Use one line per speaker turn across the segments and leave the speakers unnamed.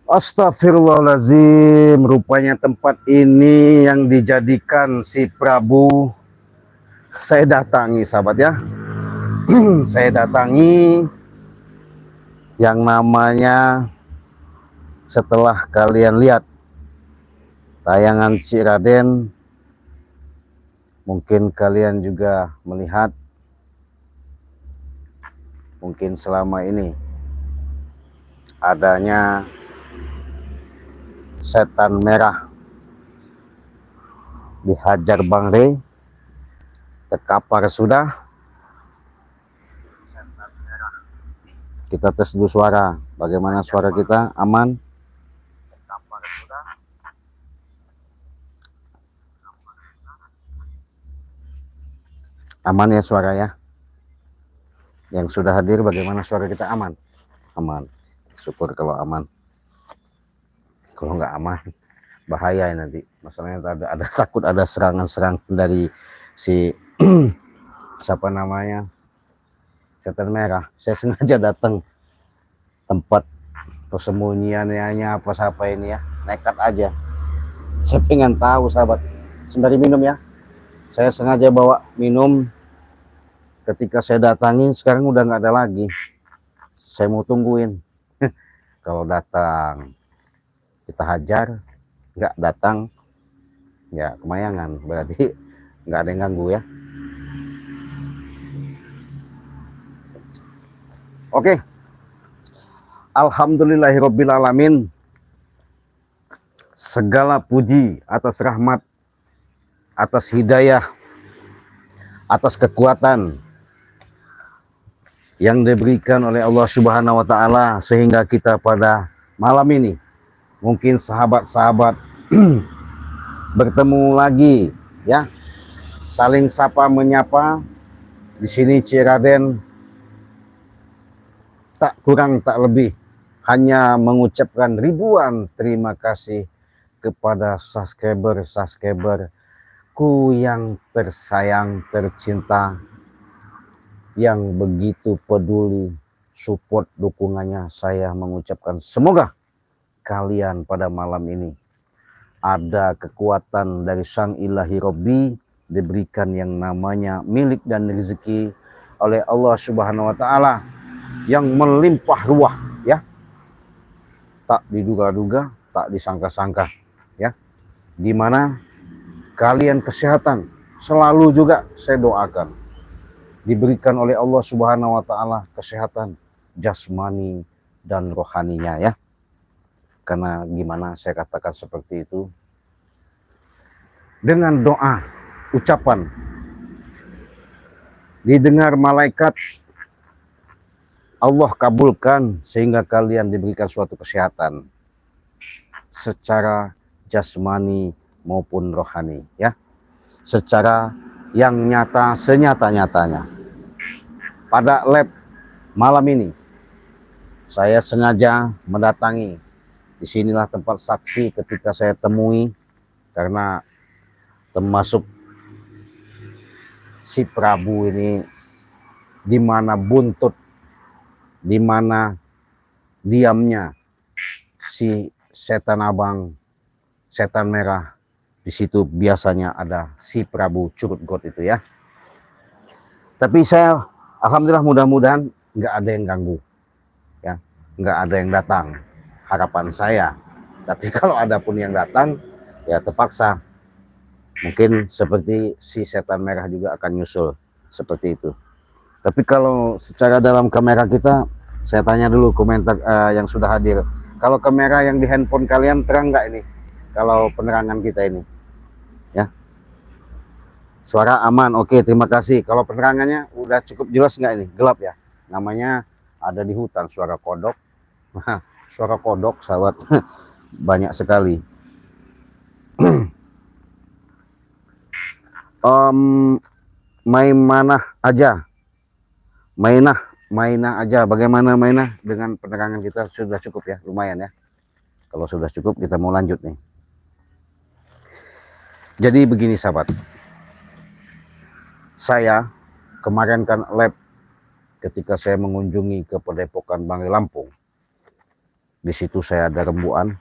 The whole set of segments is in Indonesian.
Astagfirullahaladzim, rupanya tempat ini yang dijadikan si Prabu. Saya datangi sahabat ya. Saya datangi yang namanya, setelah kalian lihat tayangan Cik Raden, mungkin kalian juga melihat, mungkin selama ini adanya setan merah dihajar Bang Rey, terkapar sudah. Kita tes dulu suara, bagaimana suara kita, aman? Aman ya suara ya? Yang sudah hadir bagaimana suara kita, aman? Aman, syukur kalau aman. Kalau nggak aman bahaya nanti, masalahnya ada takut ada serangan-serangan dari si siapa namanya, setan merah. Saya sengaja datang tempat persembunyiannya apa ini ya, nekat aja. Saya pengen tahu sahabat, sembari minum ya, saya sengaja bawa minum. Ketika saya datangin sekarang udah nggak ada lagi, saya mau tungguin. Kalau datang kita hajar, nggak datang ya kemayangan, berarti nggak ada yang ganggu ya. Oke, alhamdulillahirobbilalamin, segala puji atas rahmat, atas hidayah, atas kekuatan yang diberikan oleh Allah Subhanahu wa taala sehingga kita pada malam ini mungkin sahabat-sahabat bertemu lagi ya, saling sapa menyapa. Di sini Cik Raden tak kurang tak lebih hanya mengucapkan ribuan terima kasih kepada subscriber-subscriberku yang tersayang, tercinta, yang begitu peduli support dukungannya. Saya mengucapkan semoga kalian pada malam ini ada kekuatan dari Sang Ilahi Robbi, diberikan yang namanya milik dan rezeki oleh Allah Subhanahu wa taala yang melimpah ruah ya, tak diduga-duga, tak disangka-sangka ya, dimana kalian kesehatan selalu juga saya doakan diberikan oleh Allah Subhanahu wa taala, kesehatan jasmani dan rohaninya ya. Karena gimana saya katakan seperti itu, dengan doa, ucapan didengar malaikat, Allah kabulkan sehingga kalian diberikan suatu kesehatan secara jasmani maupun rohani ya, secara yang nyata, senyata-nyatanya. Pada lab malam ini saya sengaja mendatangi, disinilah tempat saksi ketika saya temui, karena termasuk si Prabu ini di mana buntut, di mana diamnya si setan abang, setan merah, di situ biasanya ada si Prabu Curut God itu ya. Tapi saya alhamdulillah, mudah-mudahan nggak ada yang ganggu ya, nggak ada yang datang, harapan saya. Tapi kalau ada pun yang datang ya terpaksa, mungkin seperti si setan merah juga akan nyusul seperti itu. Tapi kalau secara dalam kamera kita, saya tanya dulu komentar yang sudah hadir. Kalau kamera yang di handphone kalian terang nggak ini? Kalau penerangan kita ini, ya. Suara aman, oke, terima kasih. Kalau penerangannya udah cukup jelas nggak ini? Gelap ya? Namanya ada di hutan, suara kodok. Suara kodok, sahabat, banyak sekali. Mainah aja, mainah aja. Bagaimana mainah dengan penerangan kita? Sudah cukup ya, lumayan ya. Kalau sudah cukup kita mau lanjut nih. Jadi begini sahabat, saya kemarin kan lab ketika saya mengunjungi ke Padepokan Bangli Lampung. Di situ saya ada rembuan,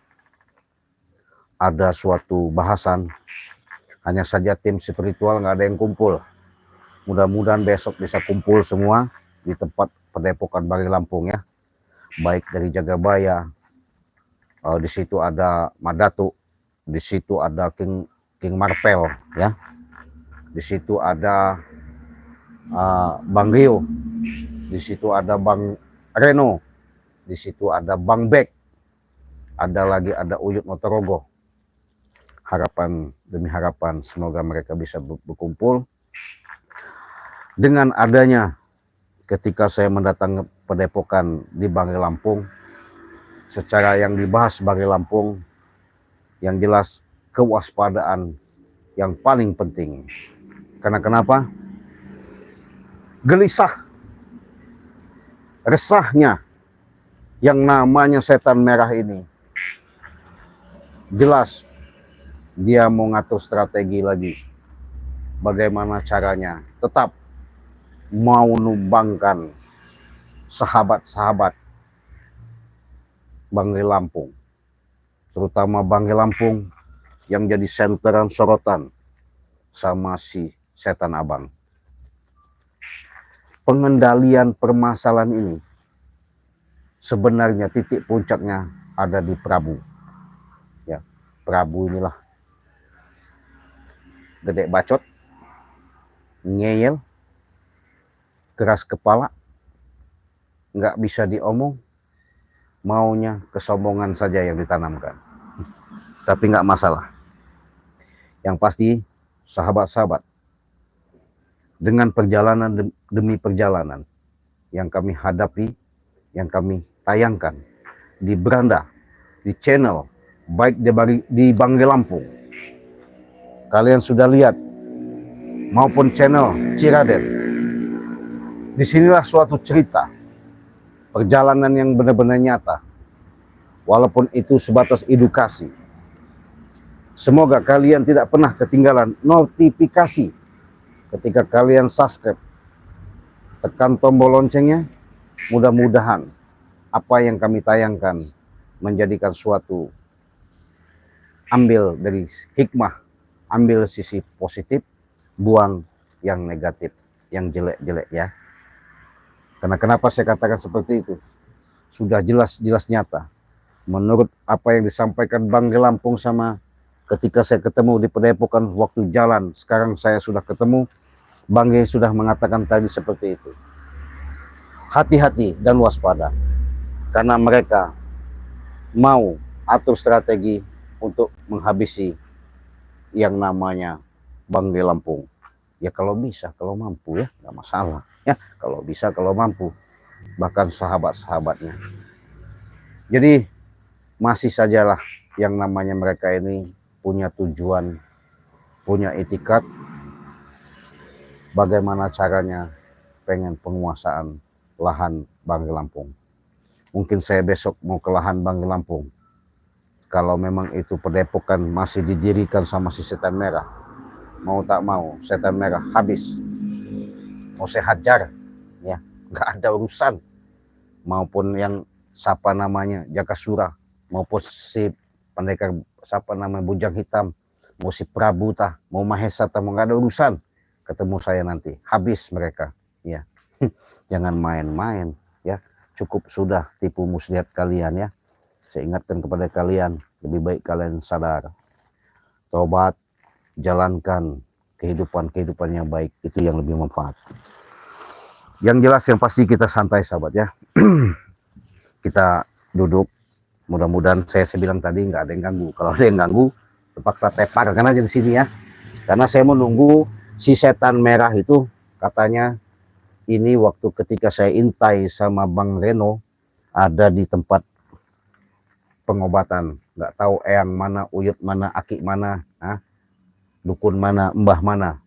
ada suatu bahasan. Hanya saja tim spiritual nggak ada yang kumpul. Mudah-mudahan besok bisa kumpul semua di tempat Padepokan Bangli Lampung ya. Baik dari Jagabaya, di situ ada Madatu, di situ ada King Marpel ya. Di situ ada Bang Rio, di situ ada Bang Reno, di situ ada Bang Bek, ada Uyut Motorogo. Harapan demi harapan semoga mereka bisa berkumpul. Dengan adanya ketika saya mendatangi Padepokan di Bangli Lampung, secara yang dibahas Bangli Lampung, yang jelas kewaspadaan yang paling penting. Karena kenapa? Gelisah, resahnya yang namanya setan merah ini. Jelas dia mau ngatur strategi lagi. Bagaimana caranya tetap mau numbangkan sahabat-sahabat Bangli Lampung, terutama Bangli Lampung yang jadi senteran sorotan sama si setan abang. Pengendalian permasalahan ini sebenarnya titik puncaknya ada di Prabu. Ya, Prabu inilah gede bacot, ngeyel, keras kepala, nggak bisa diomong, maunya kesombongan saja yang ditanamkan. Tapi nggak masalah. Yang pasti sahabat-sahabat, dengan perjalanan demi perjalanan yang kami hadapi, yang kami tayangkan di beranda, di channel, baik di Bangli Lampung, kalian sudah lihat, maupun channel Ciraden. Disinilah suatu cerita, perjalanan yang benar-benar nyata, walaupun itu sebatas edukasi. Semoga kalian tidak pernah ketinggalan notifikasi ketika kalian subscribe, tekan tombol loncengnya. Mudah-mudahan apa yang kami tayangkan menjadikan suatu, ambil dari hikmah, ambil sisi positif, buang yang negatif, yang jelek-jelek ya. Karena kenapa saya katakan seperti itu? Sudah jelas-jelas nyata. Menurut apa yang disampaikan Bangli Lampung sama ketika saya ketemu di Padepokan waktu jalan, sekarang saya sudah ketemu, Bangli sudah mengatakan tadi seperti itu. Hati-hati dan waspada, karena mereka mau atur strategi untuk menghabisi yang namanya Bangli Lampung. Ya kalau bisa, kalau mampu ya, nggak masalah. Ya kalau bisa, kalau mampu. Bahkan sahabat-sahabatnya. Jadi masih sajalah yang namanya mereka ini punya tujuan, punya etikat, bagaimana caranya pengen penguasaan lahan Bangli Lampung. Mungkin saya besok mau ke lahan Bangli Lampung. Kalau memang itu Padepokan masih didirikan sama si setan merah, mau tak mau setan merah habis. Mau saya hajar, ya nggak ada urusan. Maupun yang siapa namanya Jakasura, maupun si pendekar siapa namanya Bujang Hitam, mau si Prabu tah, mau Mahesa tah, mau nggak ada urusan. Ketemu saya nanti, habis mereka. Ya, jangan main-main. Ya, cukup sudah tipu muslihat kalian ya. Saya ingatkan kepada kalian, lebih baik kalian sadar, tobat, jalankan kehidupan yang baik, itu yang lebih manfaat. Yang jelas yang pasti kita santai sahabat ya. Kita duduk, mudah-mudahan saya bilang tadi nggak ada yang ganggu. Kalau ada yang ganggu, terpaksa teparkan aja di sini ya. Karena saya menunggu si setan merah itu, katanya ini waktu ketika saya intai sama Bang Reno ada di tempat pengobatan. Nggak tahu eyang mana, uyut mana, aki mana, dukun mana, mbah mana.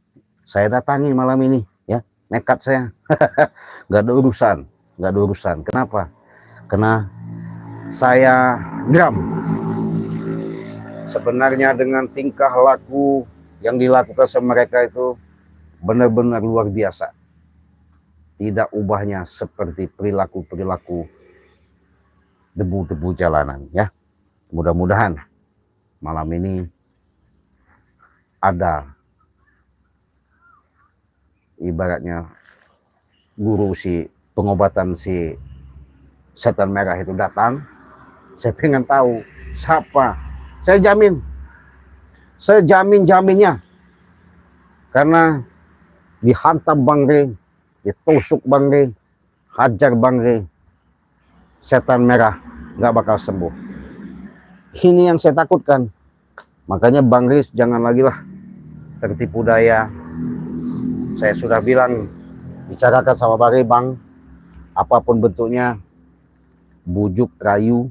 Saya datangi malam ini ya, nekat saya. Nggak ada urusan. Kenapa? Karena saya geram sebenarnya dengan tingkah laku yang dilakukan sama mereka itu benar-benar luar biasa. Tidak ubahnya seperti perilaku-perilaku debu-debu jalanan ya. Mudah-mudahan malam ini ada ibaratnya guru si pengobatan si setan merah itu datang. Saya pengen tahu siapa. Saya jamin, sejamin-jaminnya, karena dihantam Bang Rey, ditusuk Bang Rey, hajar Bang Rey, setan merah nggak bakal sembuh. Ini yang saya takutkan. Makanya Bang Rey jangan lagi lah tertipu daya. Saya sudah bilang, bicarakan sama Bang Rey, Bang, apapun bentuknya, bujuk, rayu,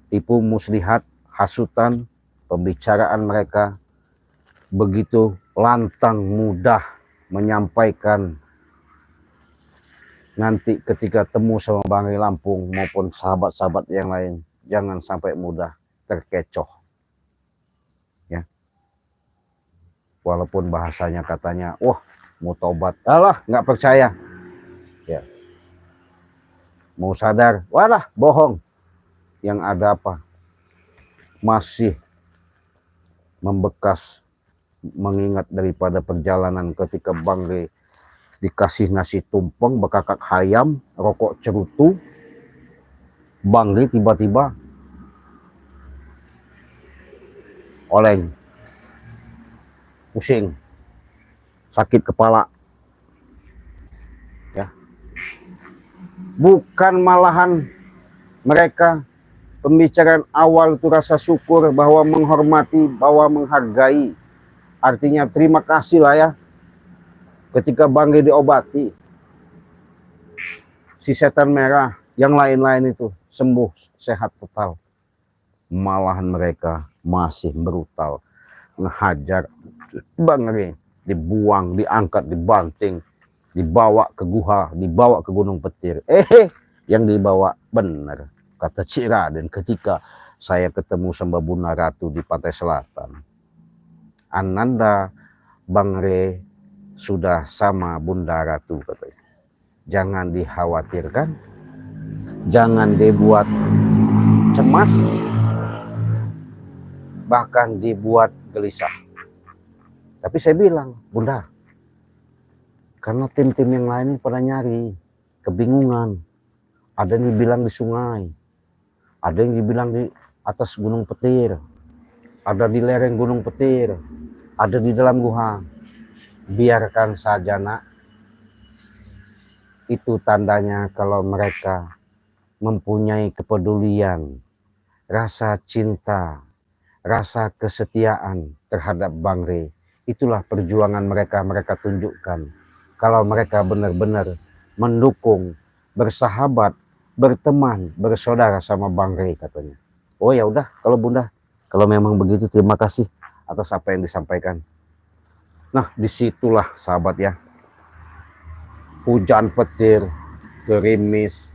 tipu muslihat, hasutan, pembicaraan mereka begitu lantang, mudah menyampaikan. Nanti ketika temu sama Bang Rey Lampung maupun sahabat-sahabat yang lain, jangan sampai mudah terkecoh ya. Walaupun bahasanya katanya, wah mau tobat, alah nggak percaya ya. Mau sadar, walah bohong. Yang ada apa? Masih membekas, mengingat daripada perjalanan ketika Bang Rey dikasih nasi tumpeng, bekakak hayam, rokok cerutu. Bang Rey tiba-tiba oleng, pusing, sakit kepala ya. Bukan malahan mereka pembicaraan awal itu rasa syukur, bahwa menghormati, bahwa menghargai. Artinya terima kasih lah ya. Ketika Bang Rey diobati, si setan merah, yang lain-lain itu sembuh, sehat total. Malahan mereka masih brutal, ngehajar Bang Rey, dibuang, diangkat, dibanting, dibawa ke guha, dibawa ke Gunung Petir. Yang dibawa benar. Kata Cik Raden ketika saya ketemu sama Bunda Ratu di Pantai Selatan. Ananda, Bang Rey sudah sama Bunda Ratu katanya. Jangan dikhawatirkan, jangan dibuat cemas, bahkan dibuat gelisah. Tapi saya bilang, Bunda, karena tim-tim yang lain pada nyari, kebingungan. Ada yang dibilang di sungai, ada yang dibilang di atas Gunung Petir, ada di lereng Gunung Petir, ada di dalam guha. Biarkan saja nak. Itu tandanya kalau mereka mempunyai kepedulian, rasa cinta, rasa kesetiaan terhadap Bang Rey. Itulah perjuangan mereka tunjukkan. Kalau mereka benar-benar mendukung, bersahabat, berteman, bersaudara sama Bang Rey katanya. Oh ya udah, kalau Bunda, kalau memang begitu terima kasih atas apa yang disampaikan. Nah, disitulah sahabat ya, hujan petir, gerimis,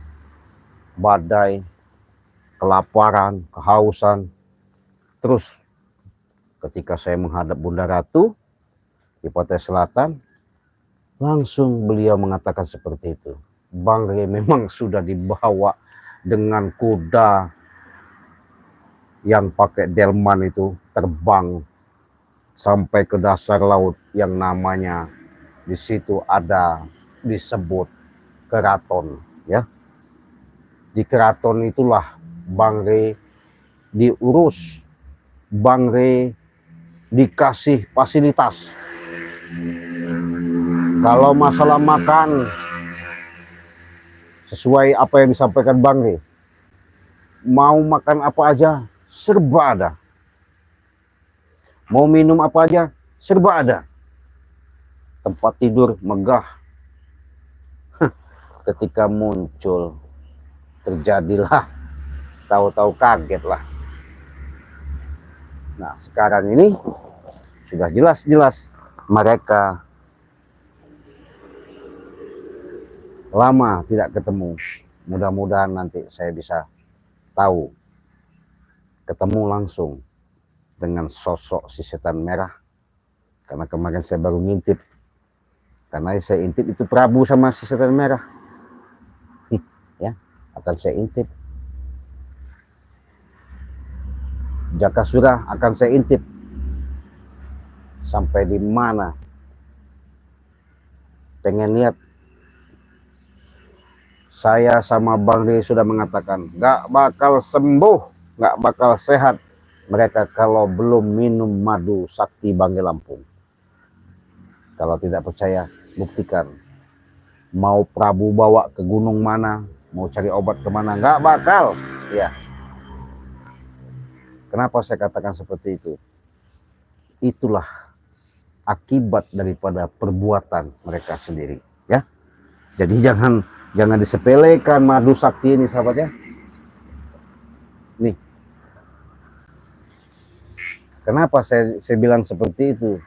badai, kelaparan, kehausan. Terus ketika saya menghadap Bunda Ratu di Pantai Selatan, langsung beliau mengatakan seperti itu. Bang Rey memang sudah dibawa dengan kuda yang pakai delman itu, terbang sampai ke dasar laut yang namanya di situ ada disebut keraton ya. Di keraton itulah Bang Rey diurus, Bang Rey dikasih fasilitas. Kalau masalah makan, sesuai apa yang disampaikan Bang Rey, mau makan apa aja serba ada, mau minum apa aja serba ada, tempat tidur megah. Ketika muncul, terjadilah, tahu-tahu kaget lah. Nah sekarang ini sudah jelas-jelas mereka lama tidak ketemu. Mudah-mudahan nanti saya bisa tahu, ketemu langsung dengan sosok si setan merah. Karena kemarin saya baru ngintip, karena saya intip itu Prabu sama si setan merah ya, akan saya intip. Jakasura akan saya intip sampai di mana. Pengen lihat. Saya sama Bang Ri sudah mengatakan gak bakal sembuh, gak bakal sehat mereka kalau belum minum madu sakti Banggai Lampung. Kalau tidak percaya, buktikan. Mau Prabu bawa ke gunung mana, mau cari obat kemana, gak bakal. Ya. Kenapa saya katakan seperti itu? Itulah akibat daripada perbuatan mereka sendiri. Ya. Jadi jangan disepelekan madu sakti ini, sahabat ya. Nih. Kenapa saya bilang seperti itu?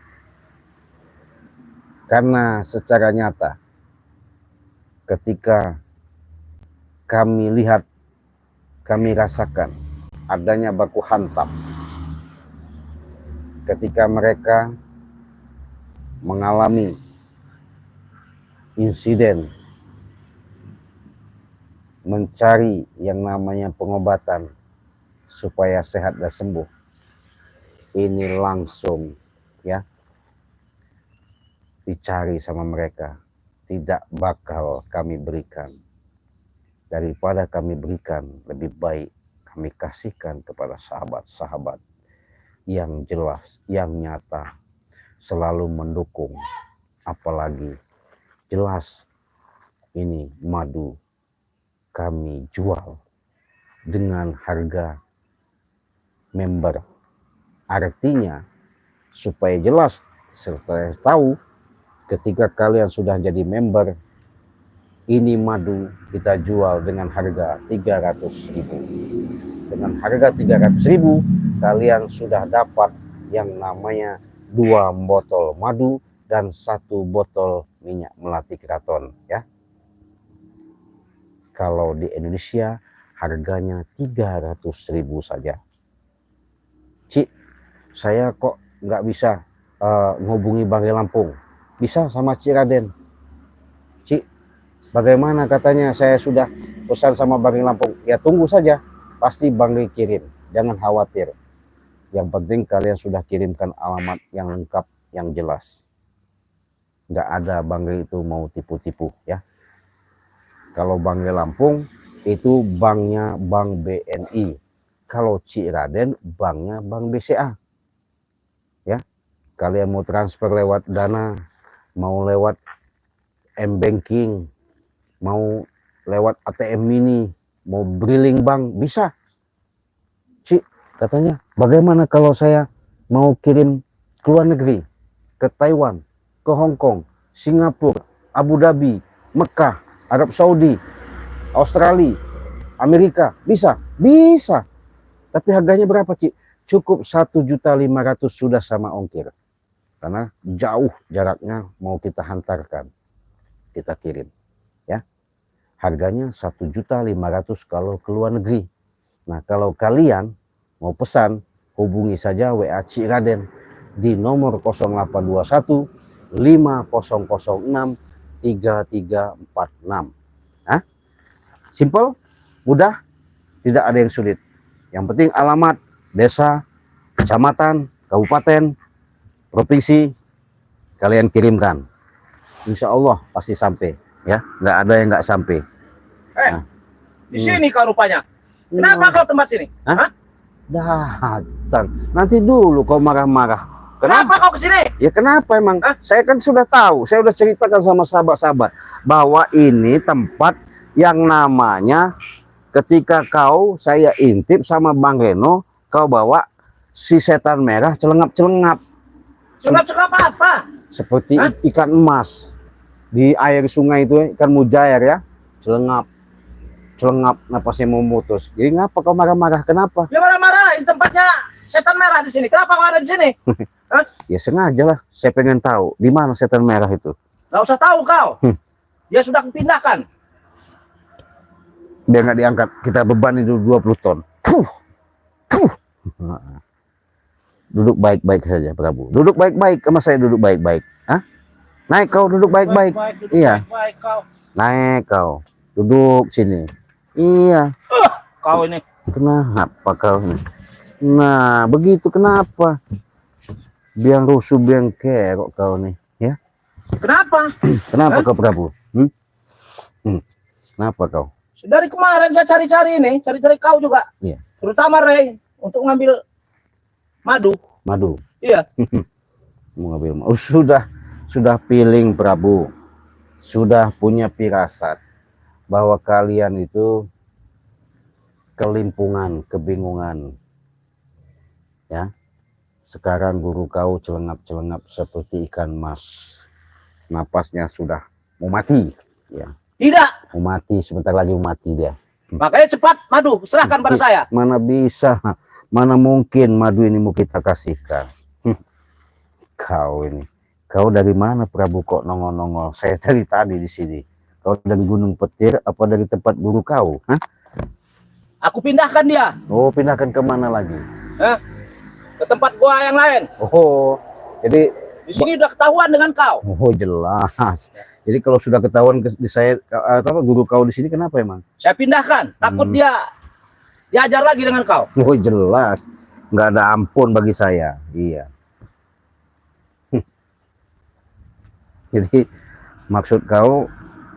Karena secara nyata ketika kami lihat, kami rasakan adanya baku hantam. Ketika mereka mengalami insiden mencari yang namanya pengobatan supaya sehat dan sembuh, ini langsung ya dicari sama mereka. Tidak bakal kami berikan. Daripada kami berikan, lebih baik kami kasihkan kepada sahabat-sahabat yang jelas, yang nyata, selalu mendukung. Apalagi jelas ini madu kami jual dengan harga member. Artinya supaya jelas serta tahu, ketika kalian sudah jadi member, ini madu kita jual dengan harga 300.000. Dengan harga 300.000 kalian sudah dapat yang namanya 2 botol madu dan 1 botol minyak melati keraton ya. Kalau di Indonesia harganya 300.000 saja. Cik, saya kok nggak bisa ngubungi Banggai Lampung? Bisa sama Cik Raden. Cik, bagaimana katanya saya sudah pesan sama Banggai Lampung? Ya tunggu saja, pasti Banggai kirim. Jangan khawatir. Yang penting kalian sudah kirimkan alamat yang lengkap, yang jelas. Nggak ada Banggai itu mau tipu-tipu ya. Kalau Banggai Lampung itu banknya Bank BNI. Kalau Cik Raden banknya Bank BCA. Ya. Kalian mau transfer lewat Dana, mau lewat M-Banking, mau lewat ATM Mini, mau Briling Bank, bisa. Cik, katanya, bagaimana kalau saya mau kirim ke luar negeri, ke Taiwan, ke Hong Kong, Singapura, Abu Dhabi, Mekah, Arab Saudi, Australia, Amerika, bisa? Bisa. Tapi harganya berapa, Cik? Cukup 1.500.000 sudah sama ongkir. Karena jauh jaraknya mau kita hantarkan, kita kirim. Ya, harganya 1.500.000 kalau ke luar negeri. Nah, kalau kalian mau pesan, hubungi saja WA Cik Raden di nomor 0821 5006 3346. Hah? Simple, mudah, tidak ada yang sulit. Yang penting alamat, desa, kecamatan, kabupaten, provinsi, kalian kirimkan. Insya Allah pasti sampai. Ya, nggak ada yang nggak sampai.
Nah. Di sini kau rupanya. Kenapa kau tempat sini?
Hah? Datang. Nanti dulu kau marah-marah.
Kenapa kau kesini?
Ya kenapa emang? Saya kan sudah tahu, saya sudah ceritakan sama sahabat-sahabat bahwa ini tempat yang namanya ketika saya intip sama Bang Reno, kau bawa si setan merah celengap-celengap.
Celengap-celengap apa?
Seperti ikan emas di air sungai itu, ikan mujair ya, celengap, napasnya memutus. Jadi ngapa kau marah-marah? Kenapa?
Ya marah-marah, ini tempatnya setan merah di sini. Kenapa kau ada di sini?
Ya sengaja lah, saya pengen tahu di mana setan merah itu.
Gak usah tahu kau. Dia sudah dipindahkan.
Biar nggak diangkat, kita beban itu 20 ton. Duduk baik-baik saja, Prabu. Duduk baik-baik, sama saya duduk baik-baik. Hah? Naik kau, duduk baik-baik. Iya.
Baik, kau.
Naik kau, duduk sini. Iya.
Kau ini.
Kenapa kau ini? Nah, begitu kenapa? Biang rusuh, biang kerok kau nih, ya?
Kenapa?
Kenapa
Hah?
kau Prabu? Kenapa kau?
Dari kemarin saya cari-cari ini, cari-cari kau juga.
Iya.
Terutama Ray untuk ngambil madu.
Madu.
Iya.
Mau ngambil madu. Oh, sudah feeling Prabu. Sudah punya firasat bahwa kalian itu kelimpungan, kebingungan. Ya. Sekarang guru kau celengap-celengap seperti ikan mas. Napasnya sudah mau mati, ya.
Tidak.
Mau mati, sebentar lagi mau mati dia.
Makanya cepat madu serahkan pada saya.
Mana bisa, mana mungkin madu ini mau kita kasihkan. Kau ini, kau dari mana Prabu kok nongol-nongol? Saya dari tadi di sini. Kau dari Gunung Petir apa dari tempat guru kau? Hah?
Aku pindahkan dia.
Oh, pindahkan ke mana lagi?
Ke tempat gua yang lain.
Oh, jadi
Di sini udah ketahuan dengan kau.
oh jelas. Jadi kalau sudah ketahuan di saya apa guru kau di sini kenapa emang?
Saya pindahkan. Takut dia diajar lagi dengan kau.
Oh jelas, nggak ada ampun bagi saya. Iya. Jadi maksud kau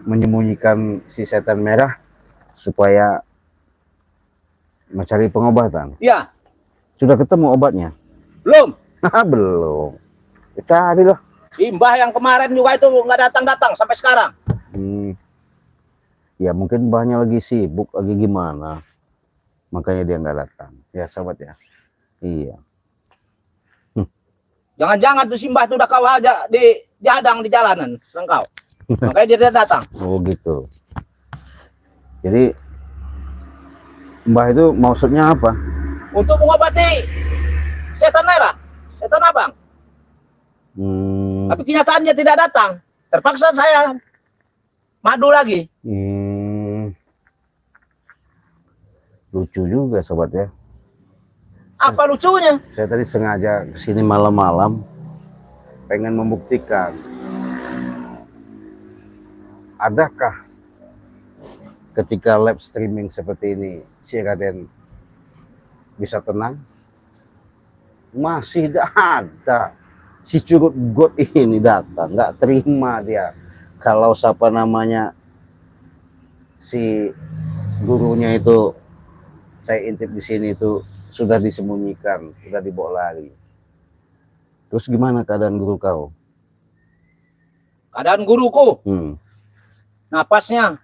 menyembunyikan si setan merah supaya mencari pengobatan.
Iya.
Sudah ketemu obatnya?
Belum.
Belum. Cari loh.
Simbah yang kemarin juga itu nggak datang-datang sampai sekarang.
Ya mungkin mbahnya lagi sibuk, lagi gimana. Makanya dia nggak datang. Ya sahabat ya. Iya.
Jangan-jangan tuh simbah itu udah kau aja dihadang di jalanan sedang kau. Makanya dia tidak datang.
Oh gitu. Jadi mbah itu maksudnya apa?
Untuk mengobati setan merah, setan abang. Tapi kenyataannya tidak datang. Terpaksa saya madu lagi.
Lucu juga sobat ya.
Apa lucunya?
Saya tadi sengaja kesini malam-malam pengen membuktikan adakah ketika live streaming seperti ini si Raden bisa tenang. Masih tidak ada. Si curut god ini datang, nggak terima dia kalau siapa namanya si gurunya itu saya intip di sini itu sudah disembunyikan, sudah dibawa lari. Terus gimana keadaan guru kau?
Keadaan guruku, napasnya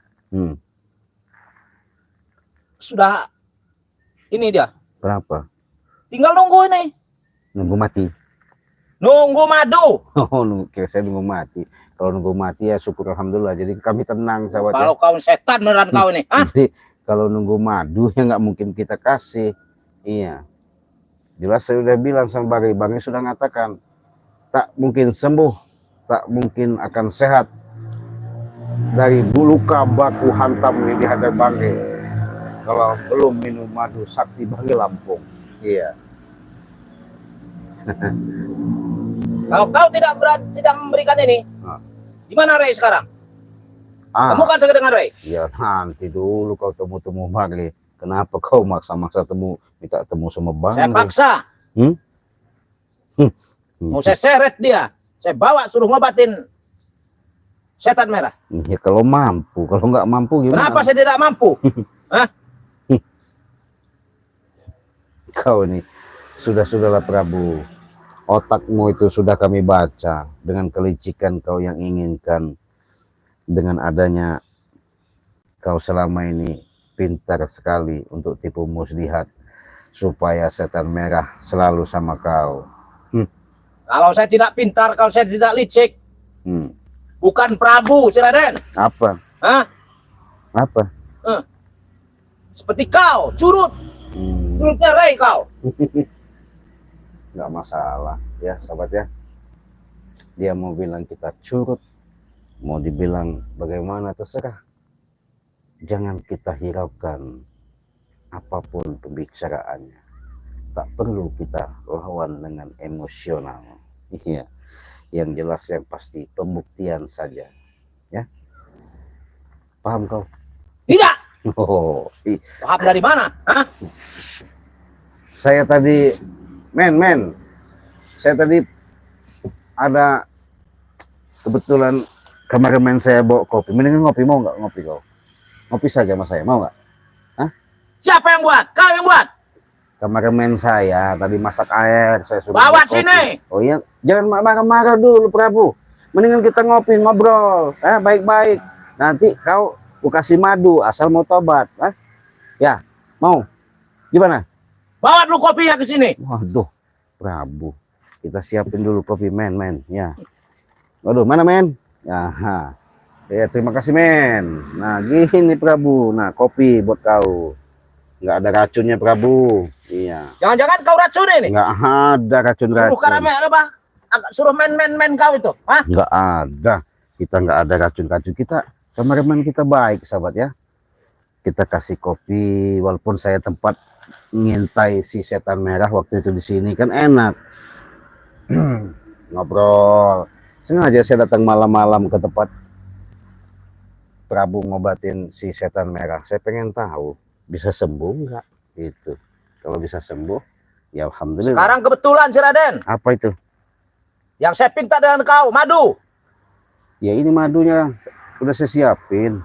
sudah ini dia.
Berapa?
Tinggal nunggu ini.
Nunggu mati.
Nunggu madu.
Oh, kira saya nunggu mati. Kalau nunggu mati ya syukur alhamdulillah. Jadi kami tenang sahabat.
Kalau kau setan beneran kau ini.
Jadi kalau nunggu madu ya nggak mungkin kita kasih. Iya. Jelas saya udah bilang sama Bang, Bang sudah mengatakan tak mungkin sembuh, tak mungkin akan sehat dari luka baku hantam yang dihadap Bang kalau belum minum madu sakti Bang Lampung. Iya.
Kalau kau tidak memberikan ini, gimana Ray sekarang? Temukan saya dengan Ray.
Ya nanti dulu kau temu Bang. Kenapa kau maksa-maksa minta temu sama Bang?
Saya paksa. Mau saya seret dia. Saya bawa suruh ngobatin setan merah.
Ya kalau mampu, kalau nggak mampu gimana?
Kenapa saya tidak mampu? Hah?
Kau ini sudahlah Prabu. Otakmu itu sudah kami baca dengan kelicikan kau yang inginkan. Dengan adanya kau selama ini pintar sekali untuk tipu muslihat supaya setan merah selalu sama kau.
Kalau saya tidak pintar, kalau saya tidak licik, bukan Prabu, si Raden.
Apa?
Hah?
Apa?
Seperti kau, curut. Curutnya Ray kau.
Nggak masalah ya sahabat ya. Dia mau bilang kita curut, mau dibilang bagaimana terserah. Jangan kita hiraukan apapun pembicaraannya. Tak perlu kita lawan dengan emosional. Iya. Yang jelas yang pasti pembuktian saja. Ya. Paham kau?
Tidak.
Oh,
Paham dari mana? Hah?
Saya tadi, saya tadi ada kebetulan kameramen saya bawa kopi. Mendingan ngopi, mau nggak ngopi kau? Ngopi saja sama saya, mau nggak? Hah?
Siapa yang buat? Kau yang buat?
Kameramen saya tadi masak air, saya suruh
Bawa
buat kopi.
sini.
Oh iya, jangan marah-marah dulu Prabu. Mendingan kita ngopi, ngobrol, baik-baik. Nanti kau kasih madu, asal mau tobat. Ya, mau? Gimana?
Bawa dulu kopinya ke sini.
Waduh, Prabu. Kita siapin dulu kopi, men. Ya. Waduh, mana, men? Ya, ya, terima kasih, men. Nah, gini, Prabu. Nah, kopi buat kau. Nggak ada racunnya, Prabu. Iya.
Jangan-jangan kau racun ini?
Nggak ada racun-racun.
Suruh karamel apa? Suruh men kau itu. Hah?
Nggak ada. Kita nggak ada racun-racun. Kita, kameramen kita baik, sahabat ya. Kita kasih kopi, walaupun saya tempat ngintai si setan merah waktu itu di sini kan enak. Ngobrol. Sengaja saya datang malam-malam ke tempat Prabu ngobatin si setan merah. Saya pengen tahu bisa sembuh nggak gitu. Kalau bisa sembuh, ya alhamdulillah.
Sekarang kebetulan si Raden.
Apa itu?
Yang saya pinta dengan kau, madu.
Ya ini madunya udah saya siapin.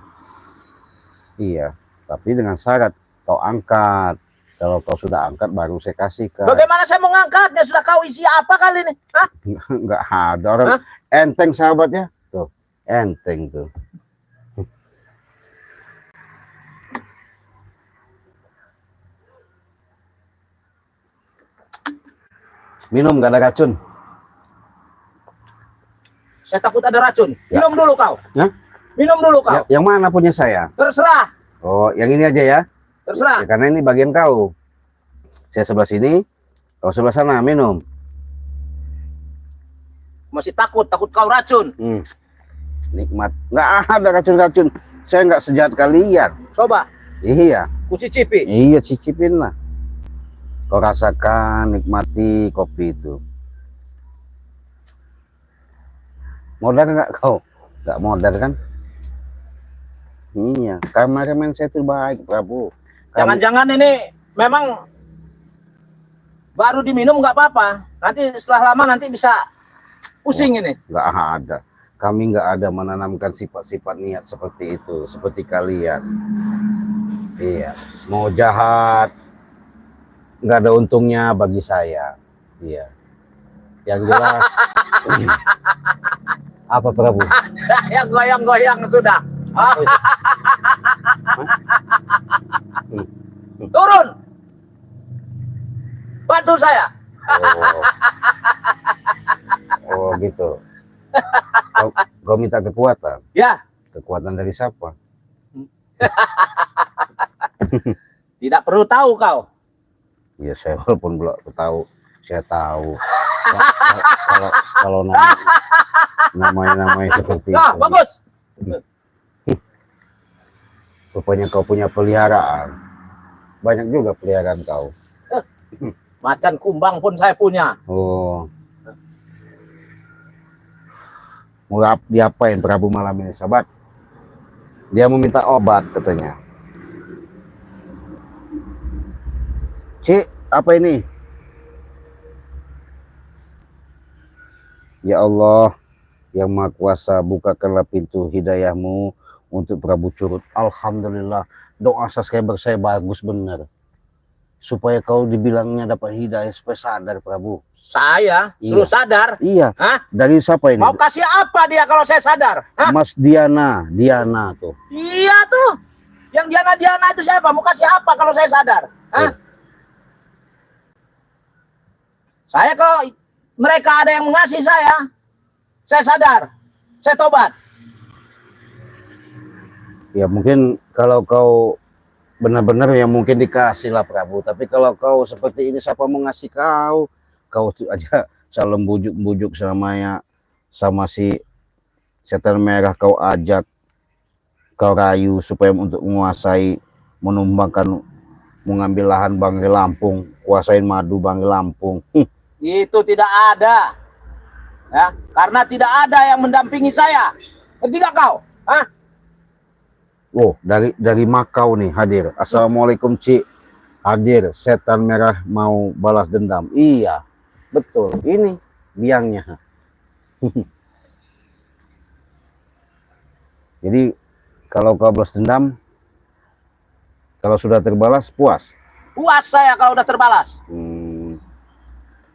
Iya, tapi dengan syarat kau angkat. Kalau kau sudah angkat baru saya kasihkan.
Bagaimana saya mau ngangkatnya? Sudah kau isi apa kali ini? Hah?
Nggak ada orang.
Hah?
Enteng sahabatnya. Tuh, enteng tuh. Minum nggak ada racun.
Saya takut ada racun.
Ya.
Minum dulu kau.
Hah?
Minum dulu kau.
Yang mana punya saya?
Terserah.
Oh, yang ini aja ya.
Terserah.
Ya, karena ini bagian kau. Saya sebelah sini, kau sebelah sana minum.
Masih takut kau racun.
Nikmat. Nggak ada racun-racun. Saya nggak sejahat kalian.
Coba,
Iya.
ku cicipi.
Iya, cicipin lah. Kau rasakan, nikmati kopi itu. Modal nggak kau? Nggak modal kan? Iya, kameramen saya terbaik, Prabu.
Jangan-jangan ini memang baru diminum nggak apa-apa. Nanti setelah lama nanti bisa pusing ini.
Nggak ada. Kami nggak ada menanamkan sifat-sifat niat seperti itu, seperti kalian. Iya, mau jahat, nggak ada untungnya bagi saya. Iya, yang jelas. Apa Prabu?
Yang goyang-goyang sudah. Turun. Bantu saya.
Oh gitu. Kau minta kekuatan.
Ya.
Kekuatan dari siapa?
Tidak perlu tahu kau.
Ya saya walaupun belum tahu, saya tahu. Kalau namanya seperti
Ah,
itu.
bagus.
Rupanya kau punya peliharaan. Banyak juga peliharaan kau.
Macan kumbang pun saya punya.
Oh. Mau diapain Prabu malam ini, sahabat? Dia meminta obat katanya. Cik, apa ini? Ya Allah, yang Maha Kuasa, bukakanlah pintu hidayahmu untuk Prabu Curut. Alhamdulillah, doa subscriber saya bagus benar. Supaya kau dibilangnya dapat hidayah, supaya sadar Prabu.
Saya
Iya.
suruh sadar.
Iya.
Hah?
Dari siapa ini?
Mau kasih apa dia kalau saya sadar? Hah?
Mas Diana tuh.
Iya tuh. Yang Diana itu siapa? Mau kasih apa kalau saya sadar? Hah? Saya kalau mereka ada yang mengasihi saya sadar. Saya tobat.
Ya mungkin kalau kau benar-benar ya mungkin dikasih lah Prabu. Tapi kalau kau seperti ini siapa mau ngasih kau? Kau tuh aja salam bujuk-bujuk sama si setan merah, kau ajak, kau rayu supaya untuk menguasai, menumbangkan, mengambil lahan Banggai Lampung, kuasain madu Banggai Lampung.
Itu tidak ada. Ya, karena tidak ada yang mendampingi saya. Ngerti gak kau? Hah?
Oh, dari Makau nih hadir. Assalamualaikum Cik. hadir, setan merah mau balas dendam. Iya, betul. Ini biangnya. Jadi kalau kau balas dendam, kalau sudah terbalas puas.
Puas saya kalau udah terbalas.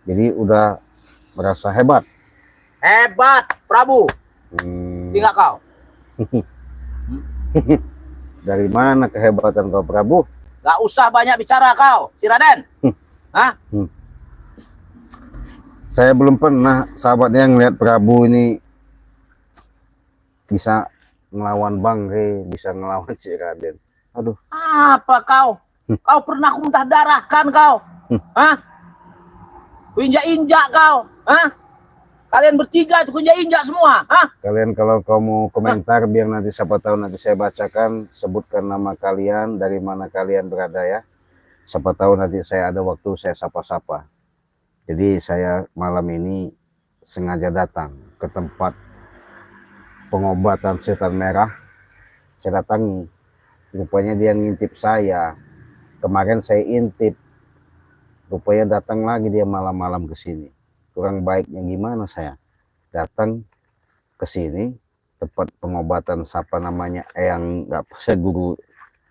Jadi udah merasa hebat.
Hebat, Prabu. Tinggal kau.
Dari mana kehebatan kau, Prabu?
Gak usah banyak bicara kau, si Raden. Hah?
Saya belum pernah sahabatnya ngeliat Prabu ini bisa ngelawan Bang Rey, bisa ngelawan si Raden. Aduh.
Apa kau? Kau pernah aku muntah darah kan kau? Hah? Injak-injak kau? Hah? Kalian bertiga itu injak-injak semua? Hah?
Kalian kalau kamu komentar biar nanti siapa tahu nanti saya bacakan, sebutkan nama kalian, dari mana kalian berada ya. Siapa tahu nanti saya ada waktu saya sapa-sapa. Jadi saya malam ini sengaja datang ke tempat pengobatan setan merah. Saya datang, rupanya dia ngintip saya. Kemarin saya intip, rupanya datang lagi dia malam-malam ke sini. Kurang baiknya gimana saya datang ke sini tempat pengobatan siapa namanya yang nggak saya guru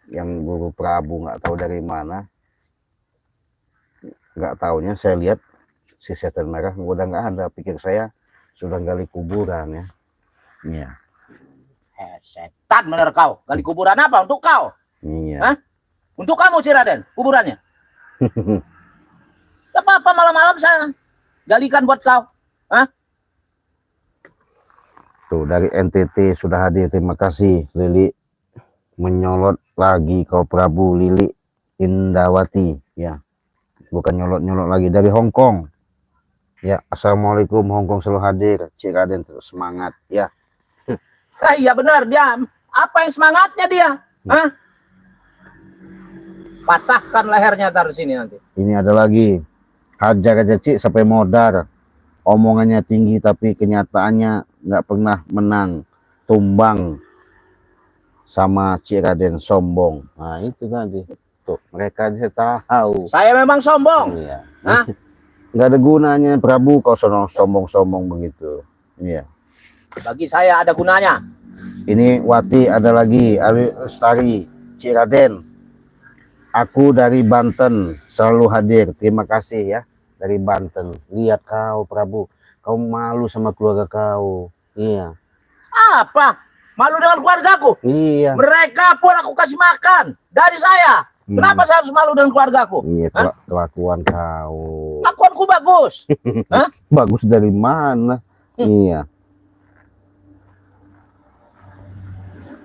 yang guru Prabu nggak tahu dari mana, nggak taunya saya lihat si setan merah udah nggak ada. Pikir saya sudah gali kuburan ya. Iya.
Setan bener kau. Gali kuburan apa untuk kau?
Iya.
Hah? Untuk kamu si Raden, kuburannya. Gak apa-apa malam-malam saya galikan buat kau. Hah?
Tuh dari NTT sudah hadir, terima kasih Lili. Menyolot lagi kau Prabu, Lili Indawati ya, bukan nyolot-nyolot lagi. Dari Hong Kong ya, assalamualaikum, Hong Kong selalu hadir. Cik Raden terus semangat ya.
Iya benar dia. Apa yang semangatnya dia? Hah? Patahkan lehernya taruh sini nanti.
Ini ada lagi, hajar aja Cik sampai modar. Omongannya tinggi tapi kenyataannya nggak pernah menang, tumbang sama Cik Raden, sombong. Nah itu tadi tuh, mereka aja tahu.
Saya memang sombong.
Iya.
Hah?
Nggak ada gunanya Prabu kau sombong-sombong begitu. Iya.
Bagi saya ada gunanya.
Ini Wati, ada lagi Ari Lestari, Cik Raden. Aku dari Banten selalu hadir. Terima kasih ya dari Banten. Lihat kau Prabu, kau malu sama keluarga kau. Iya.
Apa? Malu dengan keluargaku?
Iya.
Mereka pun aku kasih makan dari saya. Kenapa saya harus malu dengan keluargaku?
Iya, kelakuan kau.
Kelakuanku bagus. Hah?
Bagus dari mana? Iya.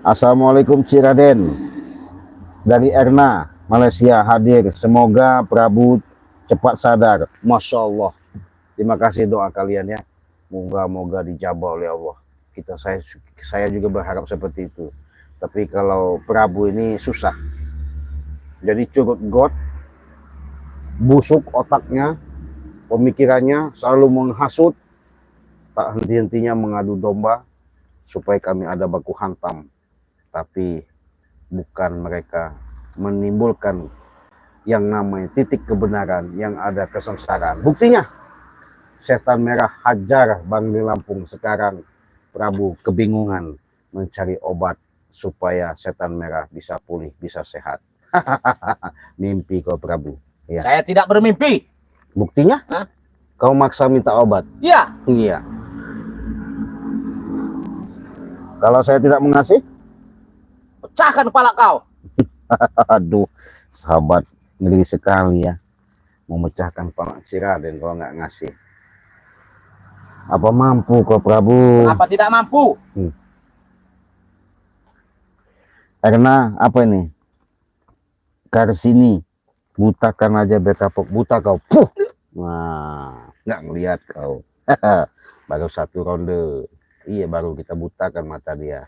Assalamualaikum Cik Raden. Dari Erna, Malaysia hadir. Semoga Prabu cepat sadar. Masya Allah. Terima kasih doa kalian ya. Moga-moga dijabah oleh Allah. Saya juga berharap seperti itu. Tapi kalau Prabu ini susah. Jadi curut got, busuk otaknya, pemikirannya selalu menghasut, tak henti-hentinya mengadu domba supaya kami ada baku hantam. Tapi bukan mereka menimbulkan yang namanya titik kebenaran, yang ada kesengsaraan. Buktinya setan merah hajar Bang di Lampung. Sekarang Prabu kebingungan mencari obat supaya setan merah bisa pulih, bisa sehat. Mimpi kau Prabu ya.
Saya tidak bermimpi.
Buktinya?
Hah?
Kau maksa minta obat.
Iya.
Iya. Kalau saya tidak mengasih,
Pecahkan kepala kau.
aduh, sahabat ngeri sekali ya, memecahkan kepala si Raden kalau nggak ngasih. Apa mampu kau Prabu?
Kenapa tidak mampu?
Karena apa ini? Karsini, butakan aja bekapok, buta kau. Puh. Wah, nggak ngelihat kau. Baru satu ronde. Iya, baru kita butakan mata dia.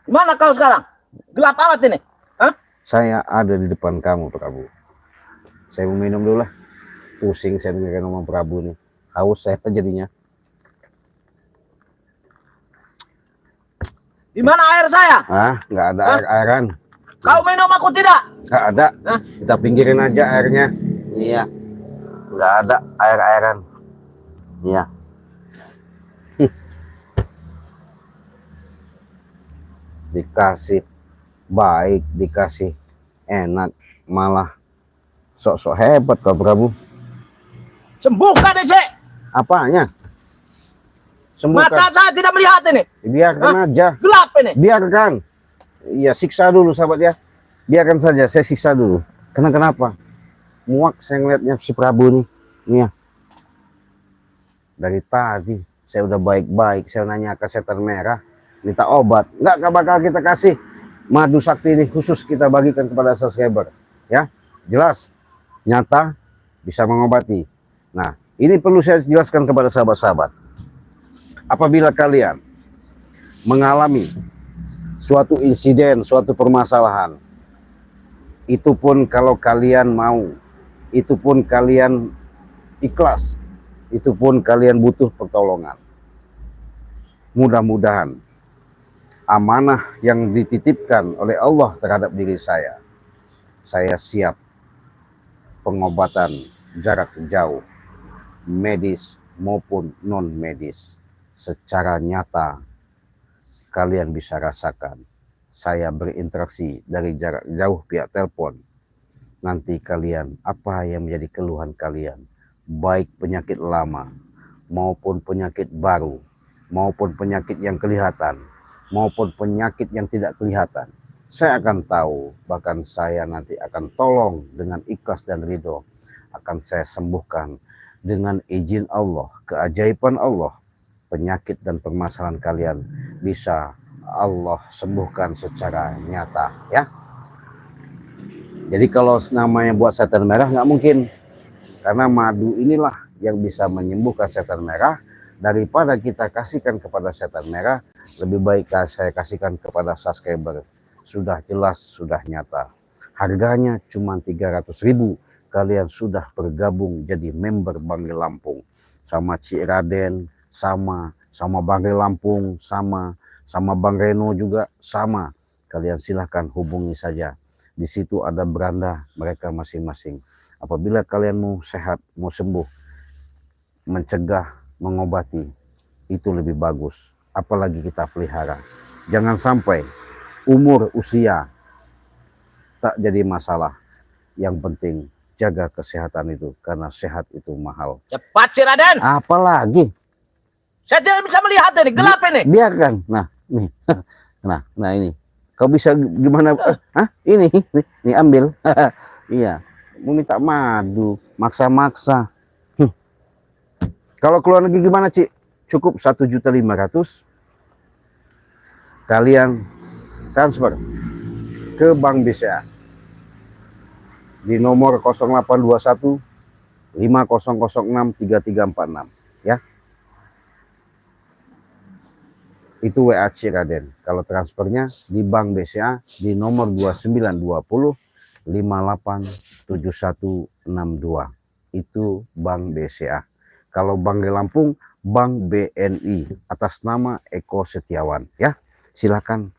Gimana kau sekarang? Gelap amat ini. Hah?
Saya ada di depan kamu Prabu. Saya mau minum dulu lah. Pusing saya dengerin ngomong Prabu nih. Haus saya jadinya.
Di mana air saya?
Ah, nggak ada air-airan.
Kau minum, aku tidak.
Nggak ada.
Hah?
Kita pinggirin aja airnya. Iya. Nggak ada air-airan. Iya. Dikasih baik, dikasih enak, malah sok-sok hebat kau Prabu.
Sembuhkan ini, Cik.
Apanya?
Mata
Sembuhkan.
saya tidak melihat ini.
Biarkan aja.
Gelap ini.
Biarkan. Iya, siksa dulu sahabat ya. Biarkan saja, saya siksa dulu. Kenapa? Muak saya ngeliatnya si Prabu nih. Nih ya. Dari tadi saya udah baik-baik, saya nanya ke setan merah, minta obat. Nggak bakal kita kasih. Madu sakti ini khusus kita bagikan kepada subscriber. Ya, jelas, nyata, bisa mengobati. Nah, ini perlu saya jelaskan kepada sahabat-sahabat. Apabila kalian mengalami suatu insiden, suatu permasalahan, itu pun kalau kalian mau, itu pun kalian ikhlas, itu pun kalian butuh pertolongan. Mudah-mudahan amanah yang dititipkan oleh Allah terhadap diri saya siap pengobatan jarak jauh, medis maupun non medis. Secara nyata kalian bisa rasakan saya berinteraksi dari jarak jauh via telepon. Nanti kalian, apa yang menjadi keluhan kalian, baik penyakit lama maupun penyakit baru, maupun penyakit yang kelihatan, maupun penyakit yang tidak kelihatan, saya akan tahu. Bahkan saya nanti akan tolong dengan ikhlas dan ridho. Akan saya sembuhkan dengan izin Allah, keajaiban Allah. Penyakit dan permasalahan kalian bisa Allah sembuhkan secara nyata ya. Jadi kalau namanya buat setan merah nggak mungkin, karena madu inilah yang bisa menyembuhkan setan merah. Daripada kita kasihkan kepada setan merah, lebih baik saya kasihkan kepada subscriber. Sudah jelas, sudah nyata. Harganya cuma 300.000. Kalian sudah bergabung jadi member Banggai Lampung. Sama Cik Raden, sama Banggai Lampung, sama Bang Reno juga sama. Kalian silahkan hubungi saja. Di situ ada beranda mereka masing-masing. Apabila kalian mau sehat, mau sembuh, mencegah, mengobati, itu lebih bagus. Apalagi kita pelihara. Jangan sampai umur usia tak jadi masalah. Yang penting jaga kesehatan itu, karena sehat itu mahal.
Cepat, Cik Raden.
Apalagi?
Saya tidak bisa melihat ini, gelap ini.
Biarkan. Nah, nih. Nah ini. Kau bisa gimana? Ini ambil. Iya. Mau minta madu, maksa-maksa. Kalau keluar negeri gimana, Cik? Cukup 1.500.000. Kalian transfer ke Bank BCA di nomor 0821 5006 3346 ya. Itu WA Cik Raden. Kalau transfernya di Bank BCA di nomor 2920 587162. Itu Bank BCA. Kalau Banggai Lampung, Bank BNI atas nama Eko Setiawan ya. Silakan